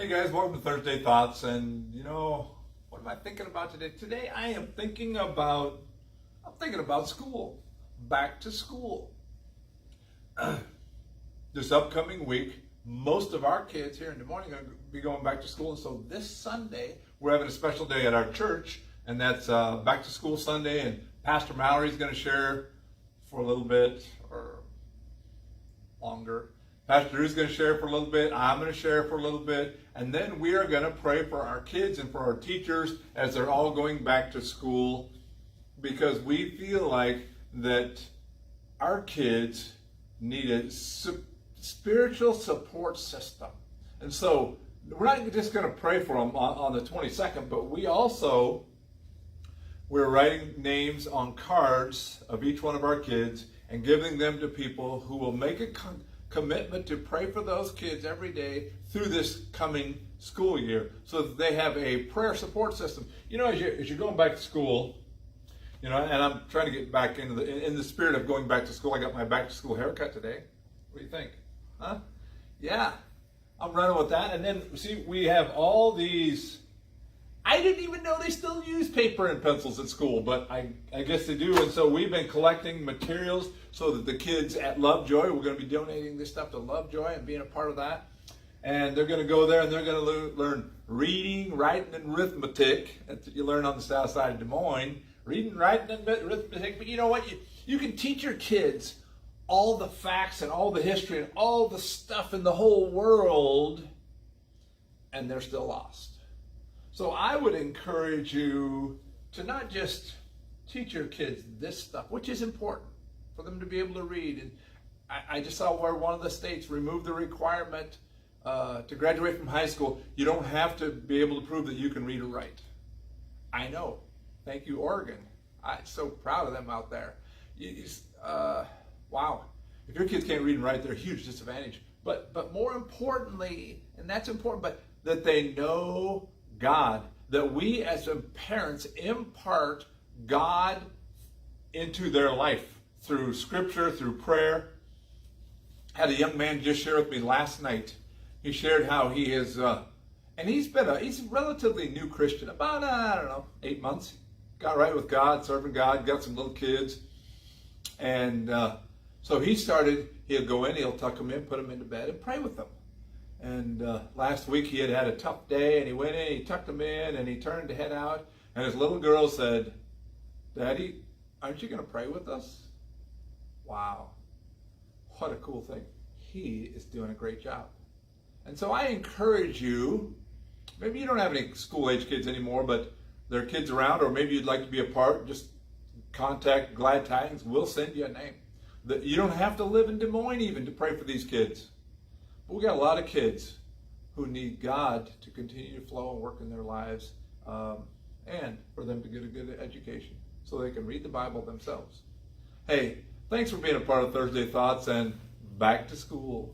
Hey guys, welcome to Thursday Thoughts. And what am I thinking about today? Today I am thinking about school. Back to school. This upcoming week, most of our kids here in Des Moines are going to be going back to school. And so this Sunday, we're having a special day at our church, and that's Back to School Sunday. And Pastor Mallory's going to share for a little bit or longer. Pastor Drew's going to share for a little bit. I'm going to share for a little bit. And then we are going to pray for our kids and for our teachers as they're all going back to school, because we feel like that our kids need a spiritual support system. And so we're not just going to pray for them on the 22nd, but we're writing names on cards of each one of our kids and giving them to people who will make a commitment to pray for those kids every day through this coming school year, so that they have a prayer support system. As you're going back to school, and I'm trying to get back in the spirit of going back to school. I got my back to school haircut today. What do you think? Huh? Yeah, I'm running with that. And then see, we have all these. I didn't even know they still use paper and pencils at school, but I guess they do. And so we've been collecting materials so that the kids at Lovejoy, we're going to be donating this stuff to Lovejoy and being a part of that. And they're going to go there and they're going to learn reading, writing, and arithmetic. That's what you learn on the south side of Des Moines. Reading, writing, and arithmetic. But you know what? You can teach your kids all the facts and all the history and all the stuff in the whole world, and they're still lost. So I would encourage you to not just teach your kids this stuff, which is important for them to be able to read. And I just saw where one of the states removed the requirement to graduate from high school. You don't have to be able to prove that you can read or write. I know. Thank you, Oregon. I'm so proud of them out there. Wow. If your kids can't read and write, they're a huge disadvantage. But more importantly, and that's important, but that they know God, that we as parents impart God into their life through scripture, through prayer. I had a young man just share with me last night. He shared how he is, and he's a relatively new Christian, about, 8 months. Got right with God, serving God, got some little kids. And so he'll go in, he'll tuck them in, put them into bed, and pray with them. And last week he had a tough day, and he went in, he tucked them in, and he turned to head out. And his little girl said, "Daddy, aren't you going to pray with us?" Wow. What a cool thing. He is doing a great job. And so I encourage you, maybe you don't have any school-age kids anymore, but there are kids around, or maybe you'd like to be a part, just contact Glad Tidings. We'll send you a name. You don't have to live in Des Moines even to pray for these kids. But we got a lot of kids who need God to continue to flow and work in their lives, and for them to get a good education so they can read the Bible themselves. Hey, thanks for being a part of Thursday Thoughts, and back to school.